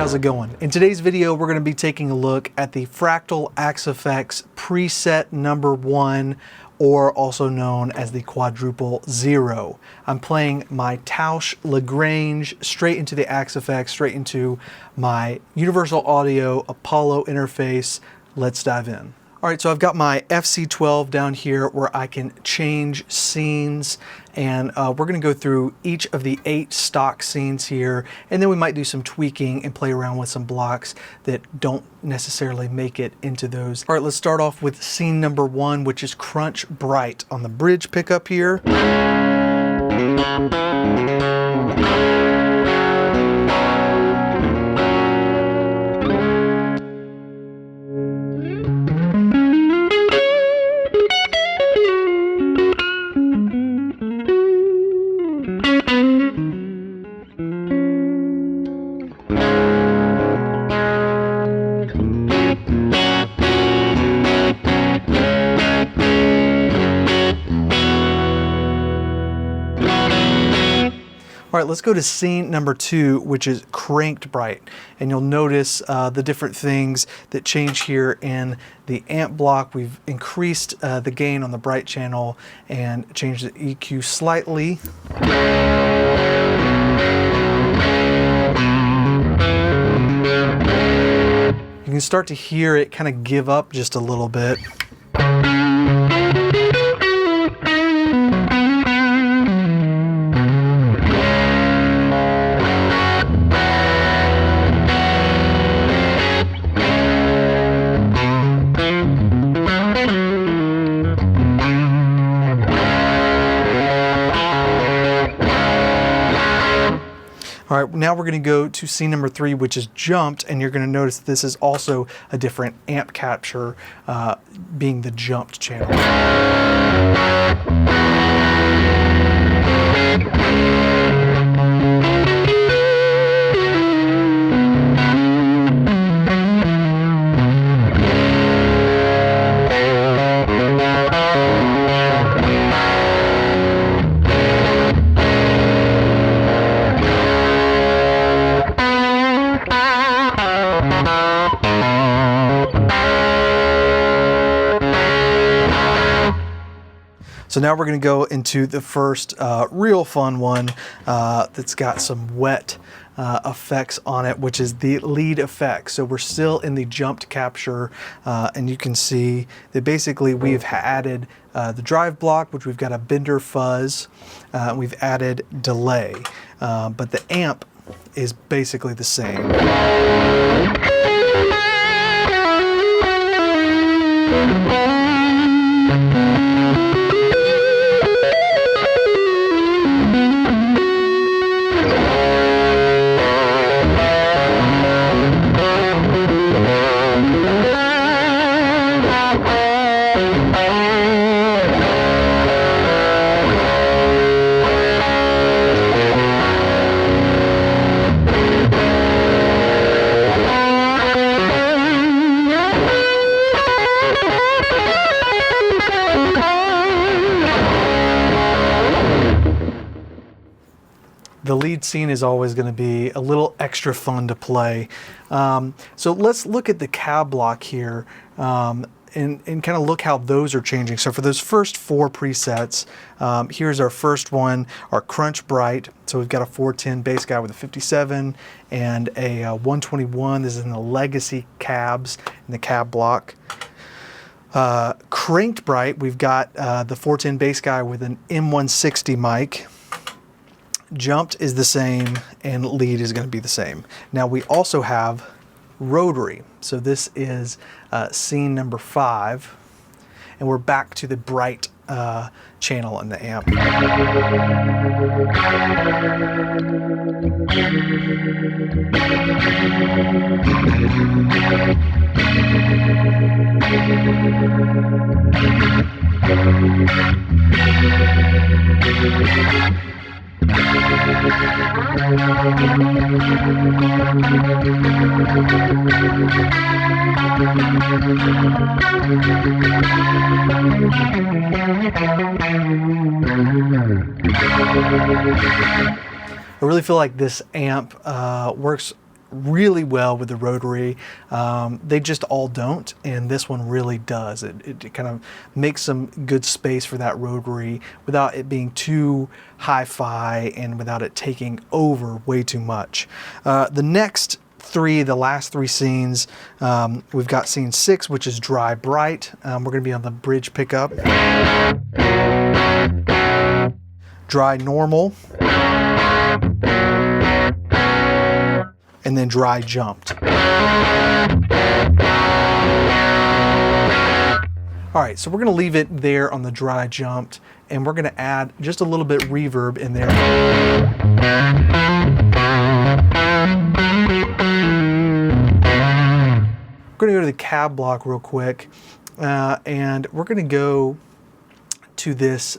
how's it going? In today's video, we're going to be taking a look at the Fractal Axe Effects preset number 1, or also known as the quadruple 0. I'm playing my Tausch Lagrange straight into the Axe Effects, straight into my Universal Audio Apollo interface. Let's dive in. All right, so I've got my FC12 down here where I can change scenes, and we're gonna go through each of the 8 stock scenes here, and then we might do some tweaking and play around with some blocks that don't necessarily make it into those. All right, let's start off with scene number 1, which is Crunch Bright on the bridge pickup here. All right, let's go to scene number 2, which is Cranked Bright. And you'll notice the different things that change here in the amp block. We've increased the gain on the bright channel and changed the EQ slightly. You can start to hear it kind of give up just a little bit. All right, now we're going to go to scene number 3, which is Jumped, and you're going to notice this is also a different amp capture, being the Jumped channel. So now we're going to go into the first real fun one that's got some wet effects on it, which is the lead effect. So we're still in the Jumped capture, and you can see that basically we've added the drive block, which we've got a bender fuzz, we've added delay, but the amp is basically the same. The lead scene is always going to be a little extra fun to play. So let's look at the cab block here and kind of look how those are changing. So for those first 4 presets, here's our first one, our Crunch Bright. So we've got a 410 bass guy with a 57 and a 121. This is in the legacy cabs in the cab block. Cranked Bright, we've got the 410 bass guy with an M160 mic. Jumped is the same, and lead is going to be the same. Now we also have rotary. So this is scene number 5, and we're back to the bright channel in the amp. I really feel like this amp works really well with the rotary. They just all don't, and this one really does. It kind of makes some good space for that rotary without it being too hi-fi and without it taking over way too much. The last three scenes, we've got scene 6, which is dry bright. We're going to be on the bridge pickup. Dry normal. And then dry jumped. All right, so we're going to leave it there on the dry jumped, and we're going to add just a little bit reverb in there. We're going to go to the cab block real quick, and we're going to go to this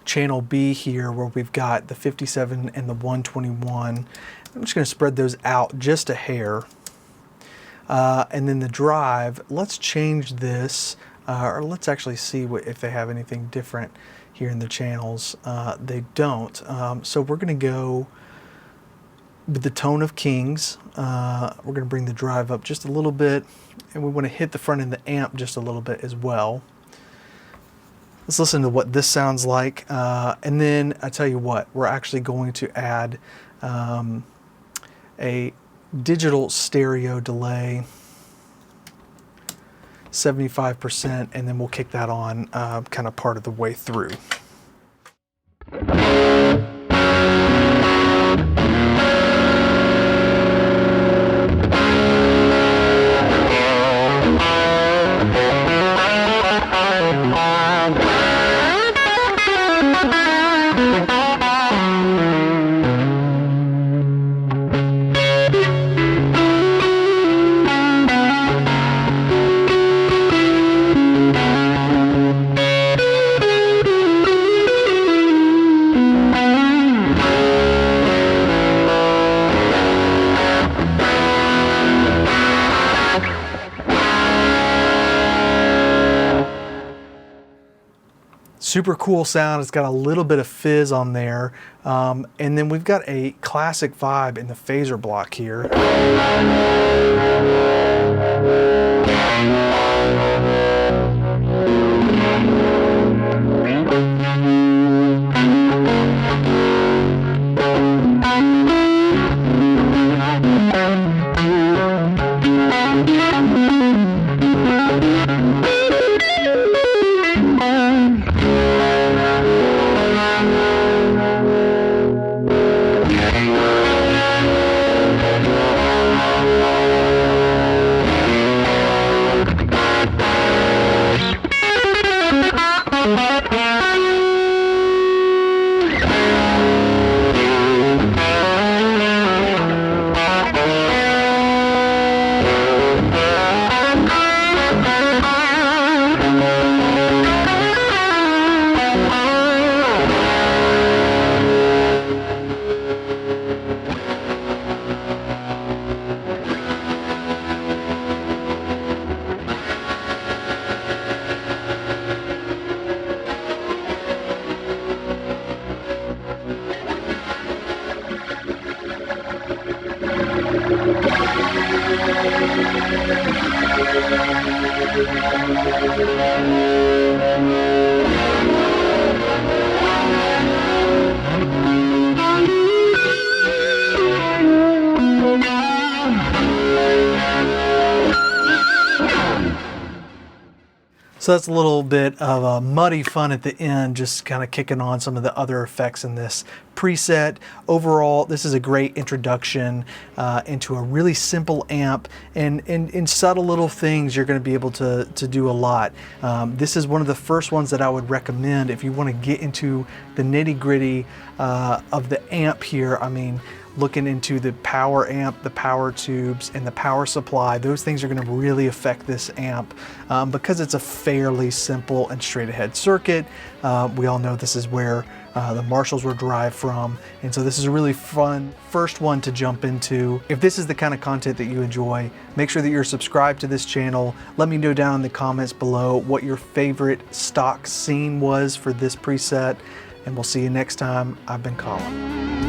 channel B here where we've got the 57 and the 121. I'm just going to spread those out just a hair. And then the drive, let's change this, or let's actually see if they have anything different here in the channels. They don't. So we're going to go with the tone of Kings. We're going to bring the drive up just a little bit, and we want to hit the front end of the amp just a little bit as well. Let's listen to what this sounds like. And then I tell you what, we're actually going to add a digital stereo delay, 75%, and then we'll kick that on kind of part of the way through. Super cool sound. It's got a little bit of fizz on there. And then we've got a classic vibe in the phaser block here. So that's a little bit of a muddy fun at the end, just kind of kicking on some of the other effects in this preset. Overall, this is a great introduction into a really simple amp, and in subtle little things you're going to be able to do a lot. This is one of the first ones that I would recommend if you want to get into the nitty-gritty of the amp here. I mean, looking into the power amp, the power tubes, and the power supply. Those things are going to really affect this amp because it's a fairly simple and straight ahead circuit. We all know this is where the Marshalls were derived from, and so this is a really fun first one to jump into. If this is the kind of content that you enjoy, make sure that you're subscribed to this channel. Let me know down in the comments below what your favorite stock scene was for this preset, and we'll see you next time. I've been Colin.